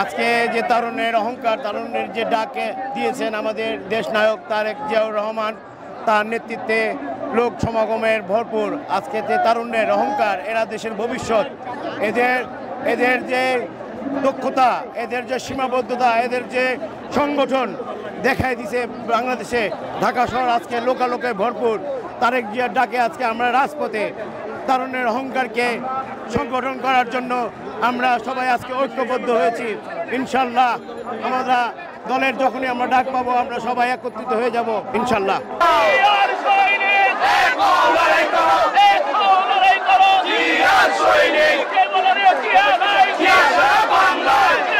আজকে যে তারুণ্যের অহংকার, তারুণ্যের যে ডাকে দিয়েছেন আমাদের দেশনায়ক তারেক জিয়াউর রহমান, তার নেতৃত্বে লোক সমাগমের ভরপুর আজকে যে তারুণ্যের অহংকার, এরা দেশের ভবিষ্যৎ। এদের যে দক্ষতা, এদের যে সীমাবদ্ধতা, এদের যে সংগঠন দেখাই দিছে বাংলাদেশে, ঢাকা শহর আজকে লোকালোকে ভরপুর। তারেক জিয়ার ডাকে আজকে আমরা রাজপথে তারুণ্যের অহংকারকে সংগঠন করার জন্য আমরা সবাই আজকে ঐক্যবদ্ধ হয়েছি। ইনশাল্লাহ আমরা দলের যখনই আমরা ডাক পাবো আমরা সবাই একত্রিত হয়ে যাব ইনশাল্লাহ। বাংলায়